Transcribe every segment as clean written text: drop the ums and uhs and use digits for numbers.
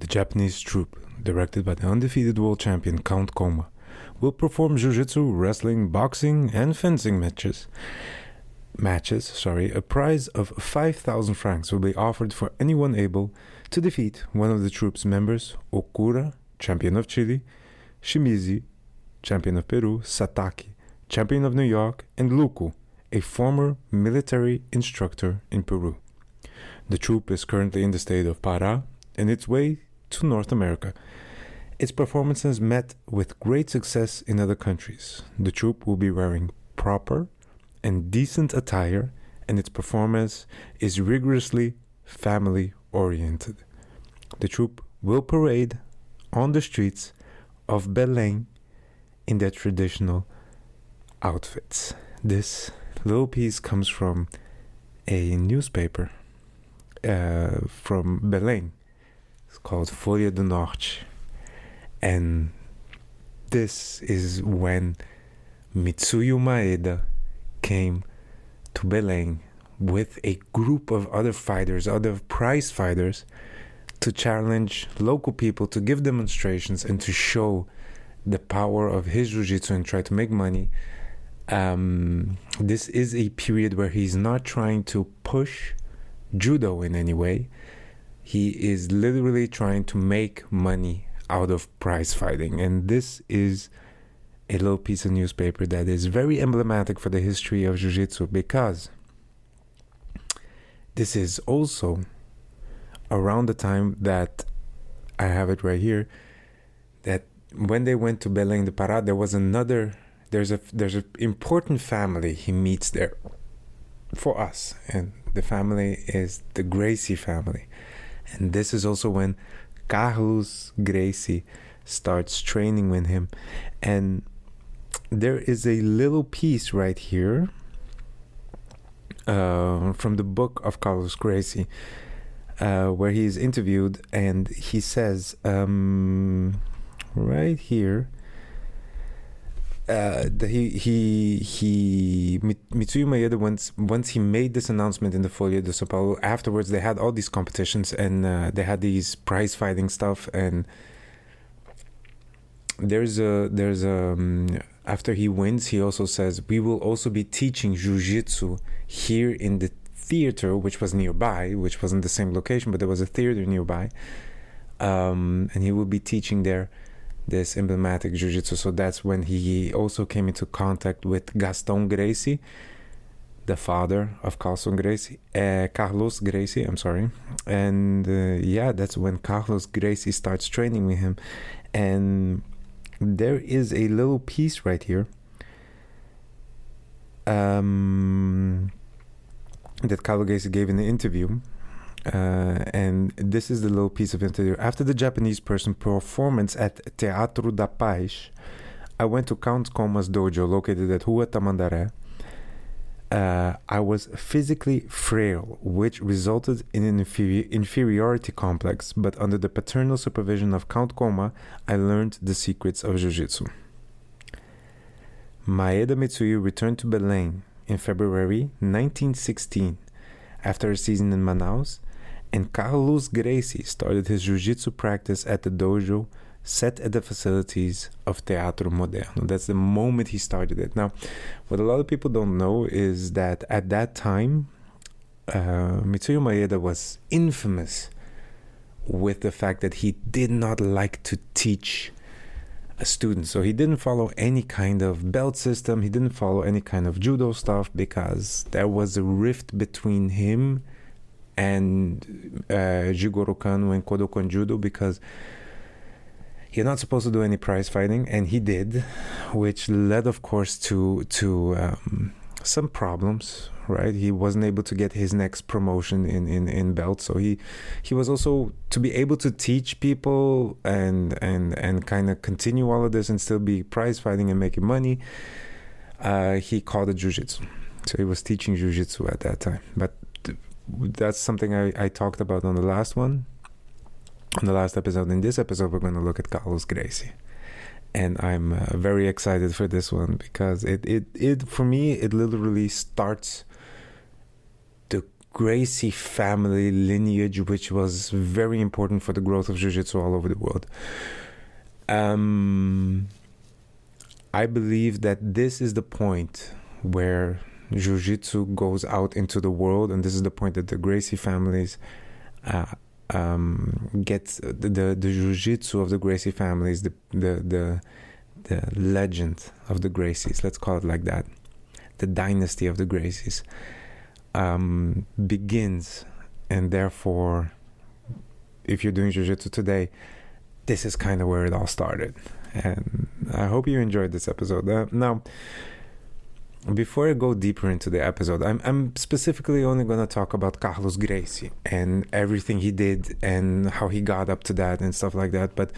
The Japanese troupe, directed by the undefeated world champion Count Koma, will perform jiu-jitsu, wrestling, boxing, and fencing matches. A prize of 5,000 francs will be offered for anyone able to defeat one of the troupe's members: Okura, champion of Chile; Shimizu, champion of Peru; Sataki, champion of New York; and Luku, a former military instructor in Peru. The troupe is currently in the state of Pará and its way to North America. Its performances met with great success in other countries. The troupe will be wearing proper and decent attire, and its performance is rigorously family-oriented. The troupe will parade on the streets of Belém in their traditional outfits. This little piece comes from a newspaper from Belém. It's called Folha do Norte. And this is when Mitsuyo Maeda came to Belém with a group of other fighters, other prize fighters, to challenge local people, to give demonstrations, and to show the power of his jiu-jitsu and try to make money. This is a period where he's not trying to push judo in any way. He is literally trying to make money out of prize fighting. And this is a little piece of newspaper that is very emblematic for the history of jiu-jitsu, because this is also around the time that, I have it right here, that when they went to Belém de Pará, there's an important family he meets there for us, and the family is the Gracie family. And this is also when Carlos Gracie starts training with him. And there is a little piece right here from the book of Carlos Gracie, where he is interviewed, and he says right here that Mitsuyo Maeda, once he made this announcement in the Folha de São Paulo, afterwards they had all these competitions, and they had these prize fighting stuff, and there's after he wins, he also says, we will also be teaching jiu-jitsu here in the theater, which was nearby, which wasn't the same location, but there was a theater nearby, and he will be teaching there this emblematic jiu-jitsu. So that's when he also came into contact with Gaston Gracie, the father of Carlos Gracie, and that's when Carlos Gracie starts training with him. And there is a little piece right here that Carlos Gracie gave in the interview, and this is the little piece of interview. After the Japanese person performance at Teatro da Paz, I went to Count Koma's dojo located at Rua Tamandaré. I was physically frail, which resulted in an inferiority complex, but under the paternal supervision of Count Koma, I learned the secrets of jiu-jitsu. Maeda Mitsuyo returned to Belém in February 1916 after a season in Manaus, and Carlos Gracie started his jiu-jitsu practice at the dojo set at the facilities of Teatro Moderno. That's the moment he started it. Now, what a lot of people don't know is that at that time, Mitsuyo Maeda was infamous with the fact that he did not like to teach students. So he didn't follow any kind of belt system. He didn't follow any kind of judo stuff, because there was a rift between him and Jigoro Kano and Kodokan Judo, because you're not supposed to do any prize fighting, and he did, which led, of course, to some problems, right? He wasn't able to get his next promotion in belt, so he was also, to be able to teach people and kind of continue all of this and still be prize fighting and making money, he called it jiu-jitsu. So he was teaching jiu-jitsu at that time. But that's something I talked about on the last episode. In this episode, we're going to look at Carlos Gracie, and I'm very excited for this one, because it for me, it literally starts Gracie family lineage, which was very important for the growth of Jiu-Jitsu all over the world. I believe that this is the point where Jiu-Jitsu goes out into the world, and this is the point that the Gracie families gets the Jiu-Jitsu of the Gracie families, the legend of the Gracies, let's call it like that, the dynasty of the Gracies, begins. And therefore, if you're doing Jiu-Jitsu today, this is kind of where it all started. And I hope you enjoyed this episode. Now, before I go deeper into the episode, I'm specifically only going to talk about Carlos Gracie and everything he did and how he got up to that and stuff like that. But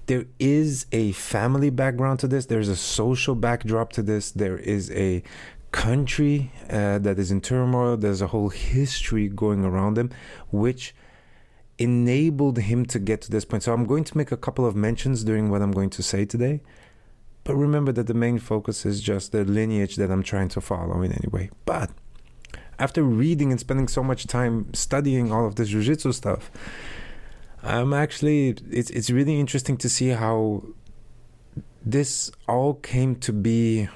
there is a family background to this. There's a social backdrop to this. There is a country that is in turmoil. There's a whole history going around him, which enabled him to get to this point. So I'm going to make a couple of mentions during what I'm going to say today. But remember that the main focus is just the lineage that I'm trying to follow in any way. But after reading and spending so much time studying all of this Jiu-Jitsu stuff, it's really interesting to see how this all came to be.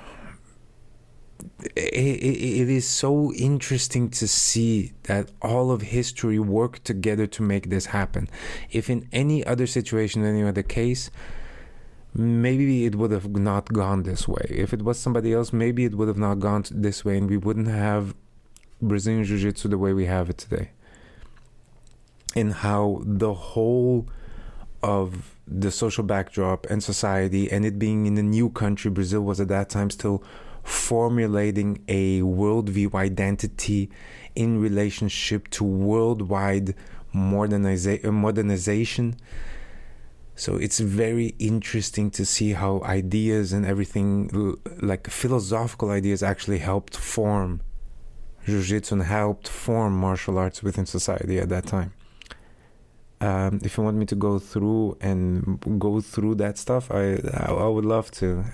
It is so interesting to see that all of history worked together to make this happen. If in any other situation, any other case, maybe it would have not gone this way. If it was somebody else, maybe it would have not gone this way, and we wouldn't have Brazilian Jiu-Jitsu the way we have it today. And how the whole of the social backdrop and society, and it being in a new country, Brazil was at that time still formulating a worldview identity in relationship to worldwide modernization. So it's very interesting to see how ideas and everything, like philosophical ideas, actually helped form Jiu-Jitsu and helped form martial arts within society at that time. If you want me to go through that stuff, I would love to.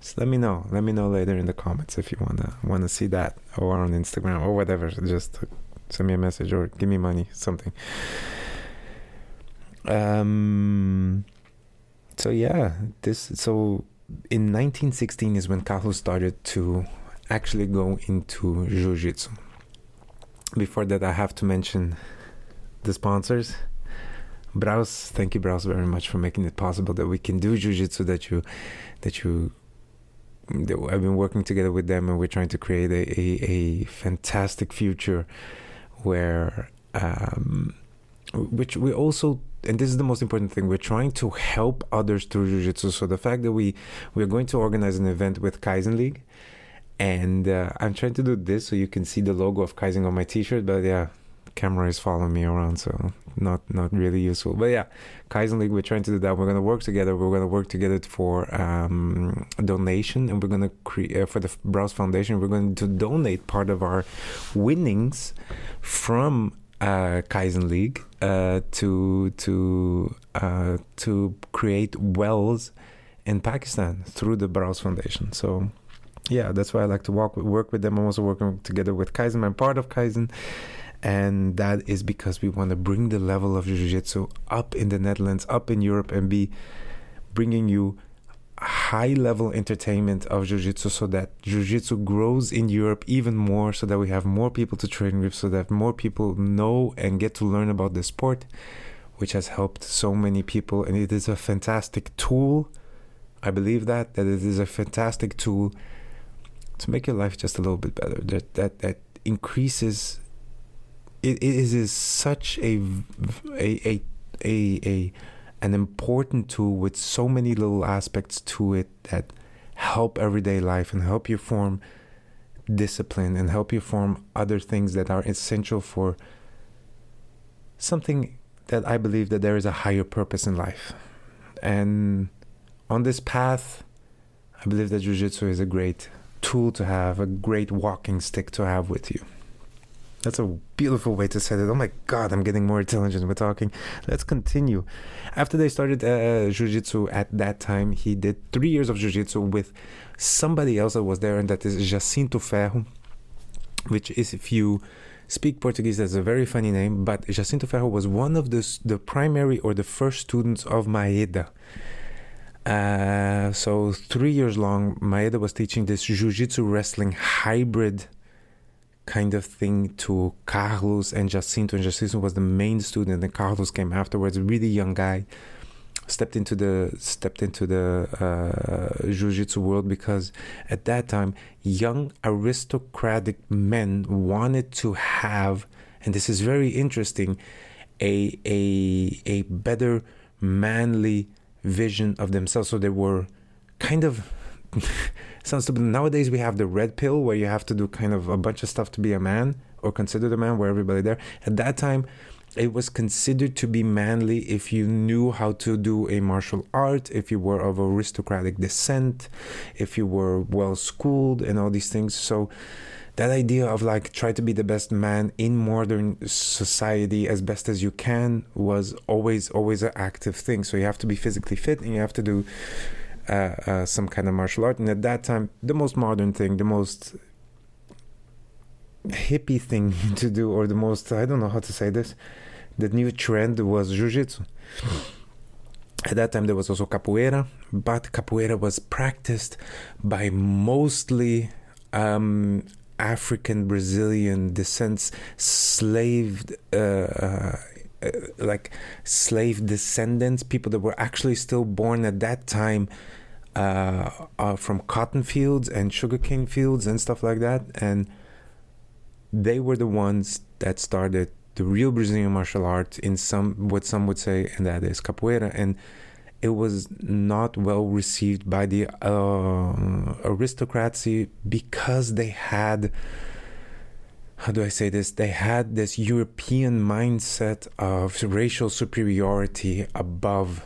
Just let me know. Let me know later in the comments if you wanna see that, or on Instagram or whatever. Just send me a message or give me money, something. So in 1916 is when Carlos started to actually go into Jiu-Jitsu. Before that, I have to mention the sponsors. Braus, thank you, Braus, very much for making it possible that we can do Jiu-Jitsu, I've been working together with them, and we're trying to create a fantastic future where which we also, and this is the most important thing, we're trying to help others through Jiu-Jitsu. So the fact that we're going to organize an event with Kaizen League, and I'm trying to do this so you can see the logo of Kaizen on my t-shirt, but yeah, camera is following me around, so not really useful. But yeah, Kaizen League, we're trying to do that. We're going to work together. We're going to work together for a donation, and we're going to create for the Browse Foundation. We're going to donate part of our winnings from Kaizen League to create wells in Pakistan through the Browse Foundation. So yeah, that's why I like to work with them. I'm also working together with Kaizen. I'm part of Kaizen. And that is because we want to bring the level of Jiu-Jitsu up in the Netherlands, up in Europe, and be bringing you high-level entertainment of Jiu-Jitsu, so that Jiu-Jitsu grows in Europe even more, so that we have more people to train with, so that more people know and get to learn about the sport, which has helped so many people. And it is a fantastic tool. I believe that it is a fantastic tool to make your life just a little bit better. That increases. It is such an important tool with so many little aspects to it that help everyday life and help you form discipline and help you form other things that are essential for something that I believe that there is a higher purpose in life. And on this path, I believe that Jiu-Jitsu is a great tool to have, a great walking stick to have with you. That's a beautiful way to say it. Oh my God, I'm getting more intelligent with talking. Let's continue. After they started Jiu-Jitsu at that time, he did 3 years of Jiu-Jitsu with somebody else that was there, and that is Jacinto Ferro, which is, if you speak Portuguese. That's a very funny name, but Jacinto Ferro was one of the primary or the first students of Maeda. So 3 years long, Maeda was teaching this jiu-jitsu wrestling hybrid kind of thing to Carlos and Jacinto. And Jacinto was the main student, and Carlos came afterwards, a really young guy. Stepped into the jiu-jitsu world because at that time young aristocratic men wanted to have, and this is very interesting, a better manly vision of themselves. So they were kind of sounds stupid. Nowadays we have the red pill where you have to do kind of a bunch of stuff to be a man or considered a man, where everybody there. At that time it was considered to be manly if you knew how to do a martial art, if you were of aristocratic descent, if you were well schooled and all these things. So that idea of like try to be the best man in modern society as best as you can was always an active thing. So you have to be physically fit and you have to do some kind of martial art. And at that time, the most modern thing, the most hippie thing to do, or the most, I don't know how to say this, the new trend was jiu-jitsu. At that time there was also capoeira, but capoeira was practiced by mostly African Brazilian descents, slave descendants, people that were actually still born at that time from cotton fields and sugarcane fields and stuff like that. And they were the ones that started the real Brazilian martial art in what some would say, and that is capoeira. And it was not well received by the aristocracy because they had, how do I say this? They had this European mindset of racial superiority above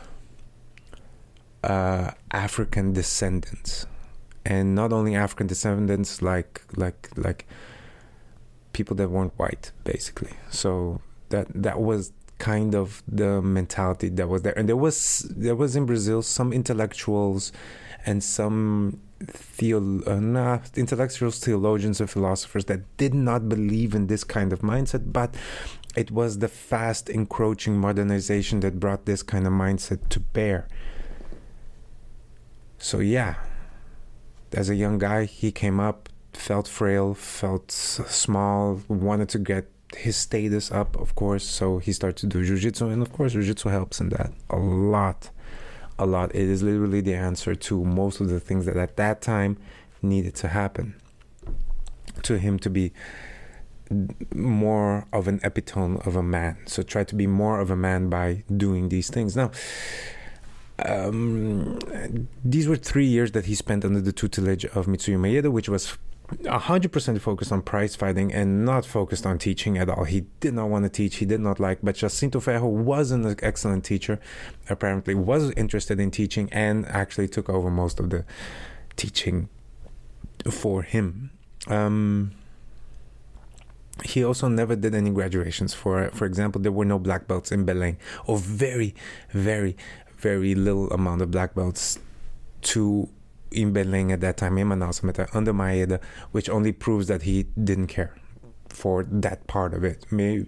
African descendants, and not only African descendants, like people that weren't white, basically. So that was kind of the mentality that was there. And there was in Brazil some intellectuals and some intellectuals, theologians and philosophers that did not believe in this kind of mindset, but it was the fast encroaching modernization that brought this kind of mindset to bear. So yeah, as a young guy, he came up, felt frail, felt small, wanted to get his status up, of course. So he started to do jiu-jitsu, and of course jiu-jitsu helps in that a lot. It is literally the answer to most of the things that at that time needed to happen to him to be more of an epitome of a man. So try to be more of a man by doing these things. Now these were 3 years that he spent under the tutelage of Mitsuyo Maeda, which was 100% focused on prize fighting and not focused on teaching at all. He did not want to teach, he did not like, but Jacinto Ferro was an excellent teacher, apparently was interested in teaching, and actually took over most of the teaching for him. He also never did any graduations. For example, there were no black belts in Belém, or very, very, very little amount of black belts in Belém at that time, in Manaus, under Maeda, which only proves that he didn't care for that part of it. Maybe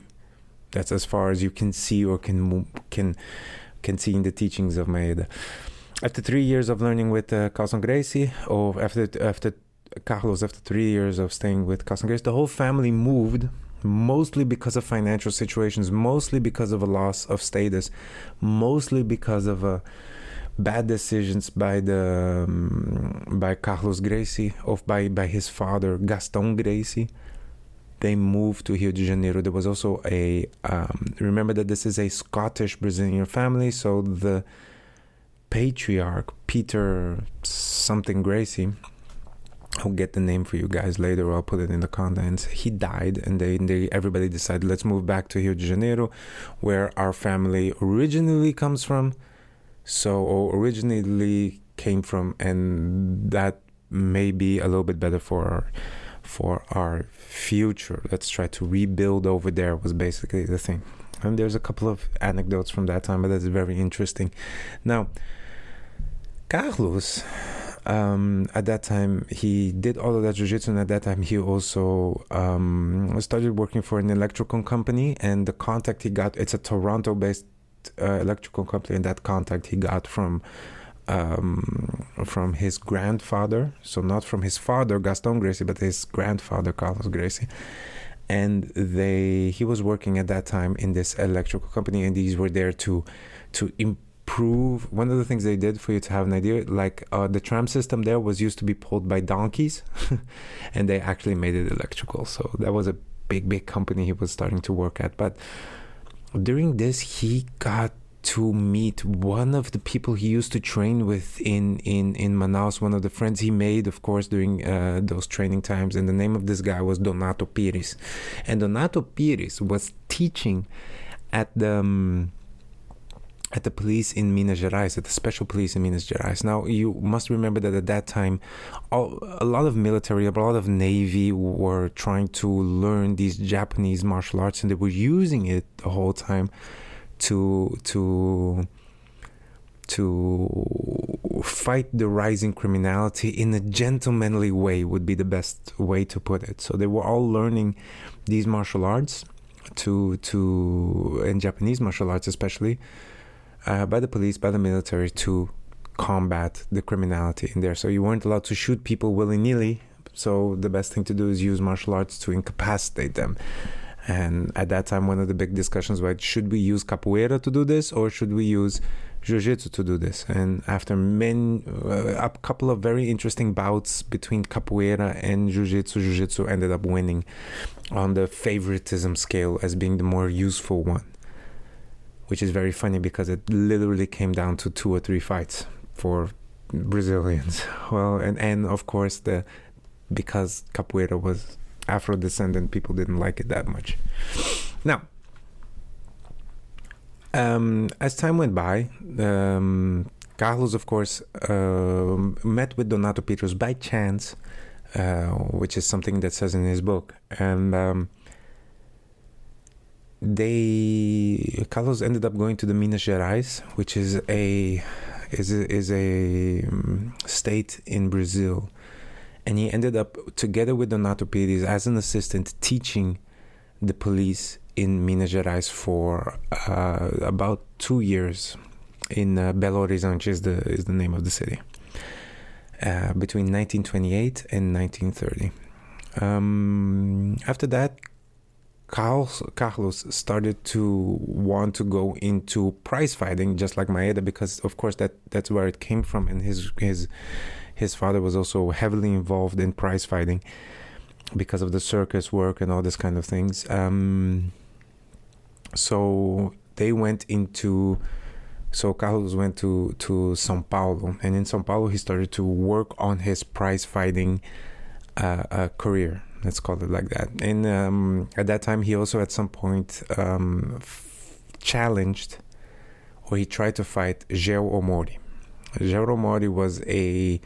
that's as far as you can see or can see in the teachings of Maeda. After 3 years of learning with Carlos Gracie, or after 3 years of staying with Carlos Gracie, the whole family moved, mostly because of financial situations, mostly because of a loss of status, mostly because of bad decisions by Carlos Gracie, or by his father Gaston Gracie. They moved to Rio de Janeiro. There was also remember that this is a Scottish Brazilian family, so the patriarch Peter something Gracie, I'll get the name for you guys later, or I'll put it in the contents. He died, and everybody decided, let's move back to Rio de Janeiro, where our family originally comes from. Originally came from, and that may be a little bit better for our future. Let's try to rebuild over there, was basically the thing. And there's a couple of anecdotes from that time, but that's very interesting. Now, Carlos at that time he did all of that jiu-jitsu, and at that time he also started working for an electrical company, and the contact he got, it's a Toronto-based electrical company, and that contact he got from his grandfather, so not from his father Gaston Gracie, but his grandfather Carlos Gracie. And he was working at that time in this electrical company, and these were there to improve. One of the things they did, for you to have an idea, like the tram system there was used to be pulled by donkeys, and they actually made it electrical. So that was a big company he was starting to work at. But during this, he got to meet one of the people he used to train with in Manaus, one of the friends he made, of course, during those training times. And the name of this guy was Donato Pires. And Donato Pires was teaching at the police in Minas Gerais, at the special police in Minas Gerais. Now, you must remember that at that time, a lot of military, a lot of Navy were trying to learn these Japanese martial arts, and they were using it the whole time to fight the rising criminality in a gentlemanly way, would be the best way to put it. So they were all learning these martial arts and Japanese martial arts especially, by the police, by the military, to combat the criminality in there. So you weren't allowed to shoot people willy-nilly, so the best thing to do is use martial arts to incapacitate them. And at that time, one of the big discussions was, should we use capoeira to do this, or should we use jiu-jitsu to do this? And after a couple of very interesting bouts between capoeira and jiu-jitsu ended up winning on the favoritism scale as being the more useful one, which is very funny because it literally came down to 2 or 3 fights for Brazilians. Well, and of course, because capoeira was Afro-descendant, people didn't like it that much. Now, as time went by, Carlos, of course, met with Donato Pires by chance, which is something that says in his book. And Carlos ended up going to the Minas Gerais, which is a state in Brazil. And he ended up, together with Donato Pires, as an assistant, teaching the police in Minas Gerais for about 2 years. In Belo Horizonte is the name of the city. Between 1928 and 1930. After that, Carlos started to want to go into prize fighting, just like Maeda, because of course that's where it came from, and his father was also heavily involved in prize fighting because of the circus work and all this kind of things. So Carlos went to São Paulo, and in São Paulo he started to work on his prize fighting career. Let's call it like that. And at that time, he also at some point challenged, or he tried to fight Geo Omori. Geo Omori was a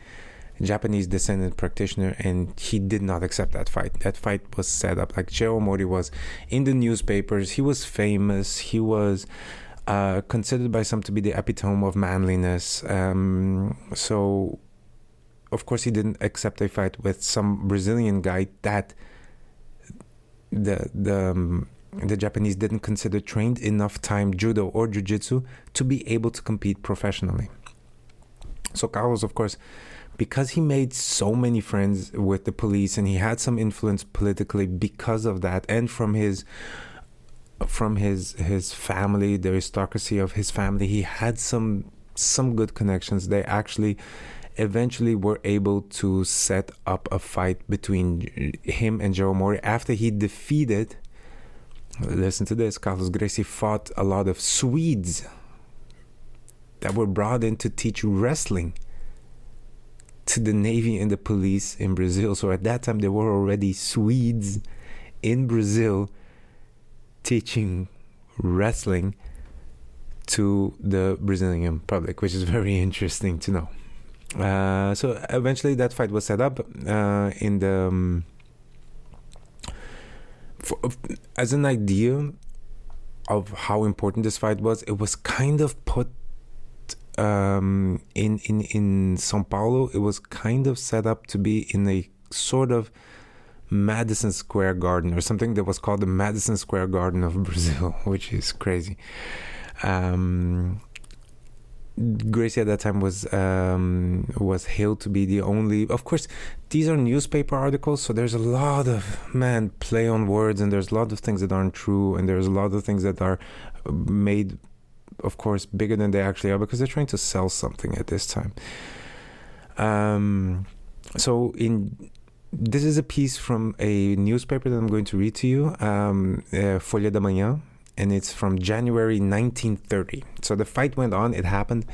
Japanese descendant practitioner, and he did not accept that fight. That fight was set up. Like, Geo Omori was in the newspapers. He was famous. He was considered by some to be the epitome of manliness. So, of course, he didn't accept a fight with some Brazilian guy that the Japanese didn't consider trained enough time judo or jiu-jitsu to be able to compete professionally. So Carlos, of course, because he made so many friends with the police, and he had some influence politically because of that, and from his family, the aristocracy of his family, he had some good connections. They actually eventually were able to set up a fight between him and Geo Omori after he defeated, listen to this, Carlos Gracie fought a lot of Swedes that were brought in to teach wrestling to the Navy and the police in Brazil. So at that time, there were already Swedes in Brazil teaching wrestling to the Brazilian public, which is very interesting to know. So eventually that fight was set up as an idea of how important this fight was. It was kind of put in São Paulo, it was kind of set up to be in a sort of Madison Square Garden, or something that was called the Madison Square Garden of Brazil, which is crazy. Gracie at that time was hailed to be the only. Of course, these are newspaper articles, so there's a lot of play on words, and there's a lot of things that aren't true, and there's a lot of things that are made, of course, bigger than they actually are, because they're trying to sell something at this time. This is a piece from a newspaper that I'm going to read to you, Folha da Manhã, and it's from January 1930. So the fight went on, it happened,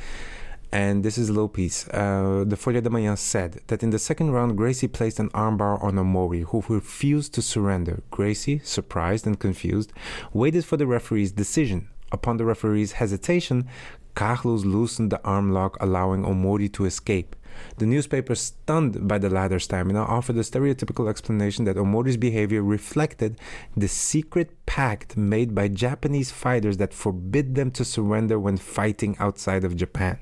and this is a little piece. The Folha da Manhã said that in the second round, Gracie placed an armbar on Omori, who refused to surrender. Gracie, surprised and confused, waited for the referee's decision. Upon the referee's hesitation, Carlos loosened the arm lock, allowing Omori to escape. The newspaper, stunned by the latter's stamina, offered a stereotypical explanation that Omori's behavior reflected the secret pact made by Japanese fighters that forbid them to surrender when fighting outside of Japan.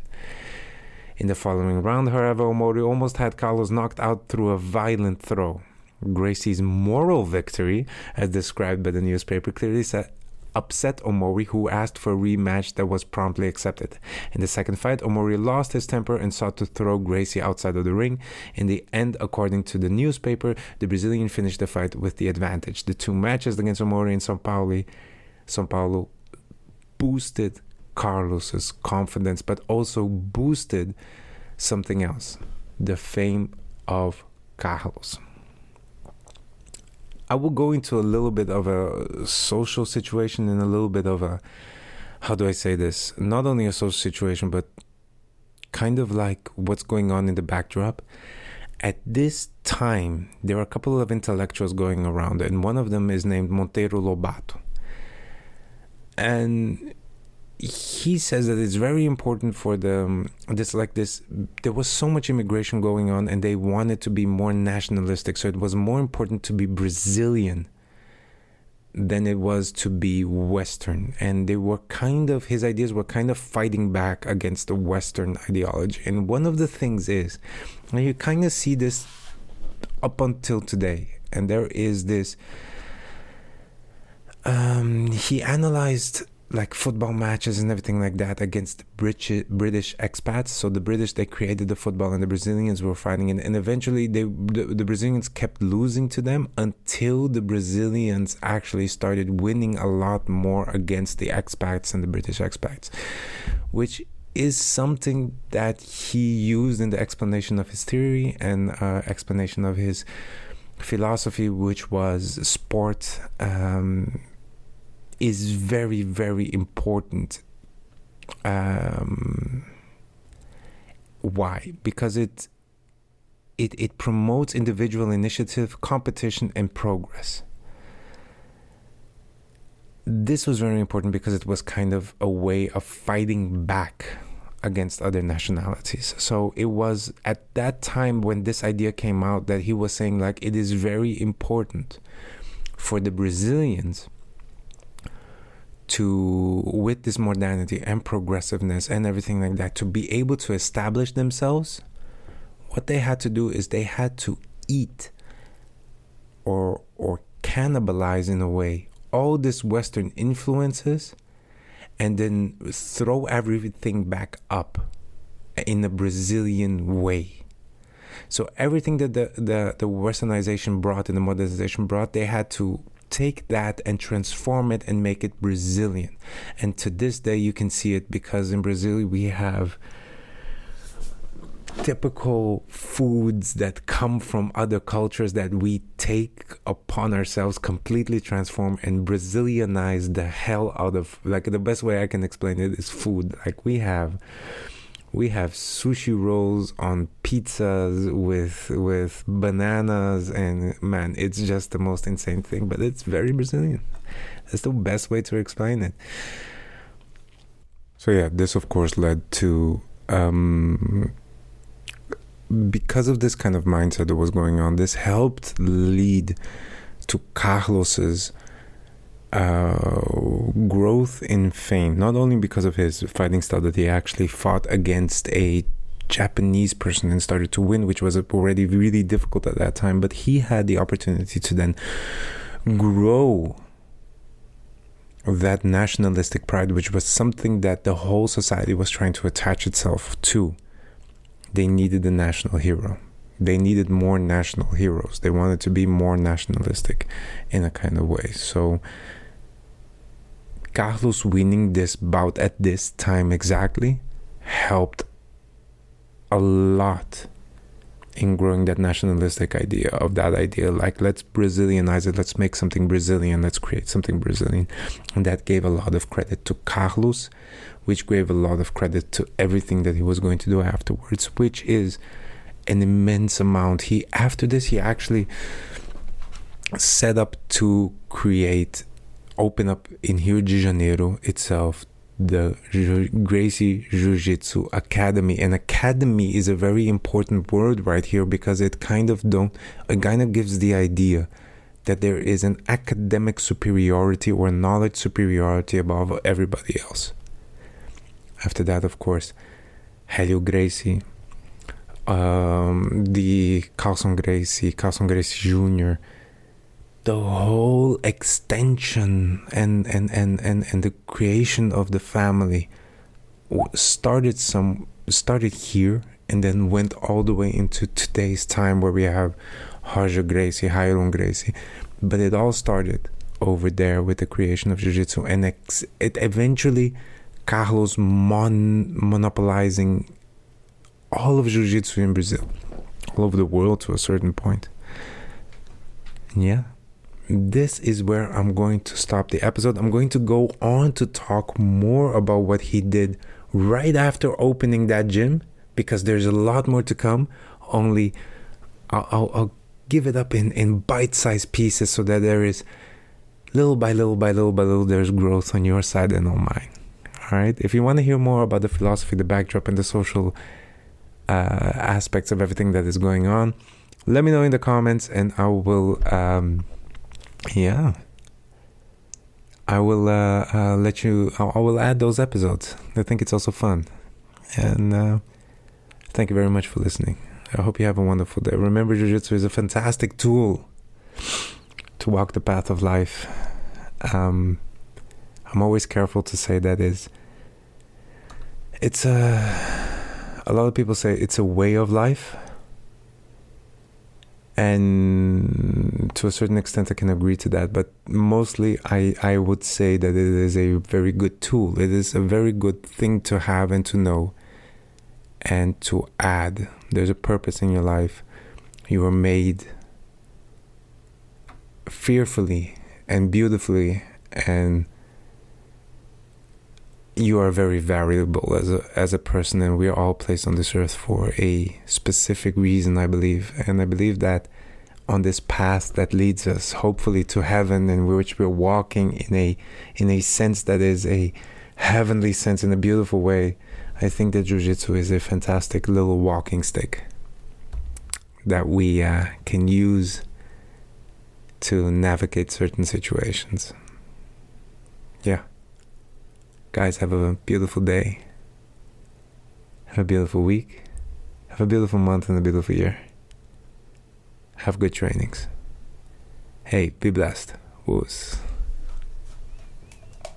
In the following round, however, Omori almost had Carlos knocked out through a violent throw. Gracie's moral victory, as described by the newspaper, clearly upset Omori, who asked for a rematch that was promptly accepted. In the second fight, Omori lost his temper and sought to throw Gracie outside of the ring. In the end, according to the newspaper, the Brazilian finished the fight with the advantage. The two matches against Omori in São Paulo boosted Carlos's confidence, but also boosted something else: the fame of Carlos. I will go into a little bit of a social situation and a little bit of a, how do I say this? Not only a social situation, but kind of like what's going on in the backdrop. At this time, there are a couple of intellectuals going around, and one of them is named Monteiro Lobato. And he says that it's very important for there was so much immigration going on, and they wanted to be more nationalistic, so it was more important to be Brazilian than it was to be Western. And his ideas were kind of fighting back against the Western ideology. And one of the things is, and you kind of see this up until today, and there is this, he analyzed like football matches and everything like that against British expats. So the British, they created the football, and the Brazilians were fighting it. And eventually the Brazilians kept losing to them until the Brazilians actually started winning a lot more against the expats and the British expats, which is something that he used in the explanation of his theory and explanation of his philosophy, which was sport is very, very important. Why? Because it promotes individual initiative, competition, and progress. This was very important because it was kind of a way of fighting back against other nationalities. So it was at that time when this idea came out that he was saying, like, it is very important for the Brazilians to, with this modernity and progressiveness and everything like that, to be able to establish themselves. What they had to do is they had to eat or cannibalize, in a way, all this Western influences, and then throw everything back up in a Brazilian way. So everything that the Westernization brought and the modernization brought, they had to take that and transform it and make it Brazilian. And to this day you can see it, because in Brazil we have typical foods that come from other cultures that we take upon ourselves, completely transform and Brazilianize the hell out of. Like, the best way I can explain it is food. Like, we have sushi rolls on pizzas with bananas, and man, it's just the most insane thing, but it's very Brazilian. That's the best way to explain it. So yeah, this of course led to, because of this kind of mindset that was going on, this helped lead to Carlos's growth in fame, not only because of his fighting style, that he actually fought against a Japanese person and started to win, which was already really difficult at that time, but he had the opportunity to then grow that nationalistic pride, which was something that the whole society was trying to attach itself to. They needed a national hero. They needed more national heroes. They wanted to be more nationalistic in a kind of way. So Carlos winning this bout at this time exactly helped a lot in growing that nationalistic idea of that idea, like, let's Brazilianize it, let's make something Brazilian, let's create something Brazilian. And that gave a lot of credit to Carlos, which gave a lot of credit to everything that he was going to do afterwards, which is an immense amount. After this, he actually set up to open up in Rio de Janeiro itself, the Gracie Jiu-Jitsu Academy. And academy is a very important word right here, because it kind of gives the idea that there is an academic superiority or knowledge superiority above everybody else. After that, of course, Julio Gracie, the Carlos Gracie Jr., the whole extension and the creation of the family started here, and then went all the way into today's time, where we have Julio Gracie. But it all started over there with the creation of Jiu-Jitsu, and it eventually Carlos monopolizing all of Jiu-Jitsu in Brazil, all over the world to a certain point. Yeah. This is where I'm going to stop the episode. I'm going to go on to talk more about what he did right after opening that gym, because there's a lot more to come. Only I'll give it up in bite-sized pieces, so that there is little by little, there's growth on your side and on mine. All right. If you want to hear more about the philosophy, the backdrop, and the social aspects of everything that is going on, let me know in the comments, and I will I will I will add those episodes. I think it's also fun. And thank you very much for listening. I hope you have a wonderful day. Remember, Jiu-Jitsu is a fantastic tool to walk the path of life. I'm always careful to say that it's a lot of people say it's a way of life. And to a certain extent, I can agree to that. But mostly, I would say that it is a very good tool. It is a very good thing to have and to know and to add. There's a purpose in your life. You are made fearfully and beautifully, and you are very valuable as a person, and we are all placed on this earth for a specific reason, I believe. And I believe that on this path that leads us hopefully to heaven, in which we're walking in a sense that is a heavenly sense, in a beautiful way, I think that Jiu-Jitsu is a fantastic little walking stick that we can use to navigate certain situations. Yeah. Guys, have a beautiful day. Have a beautiful week. Have a beautiful month and a beautiful year. Have good trainings. Hey, be blessed. Woos.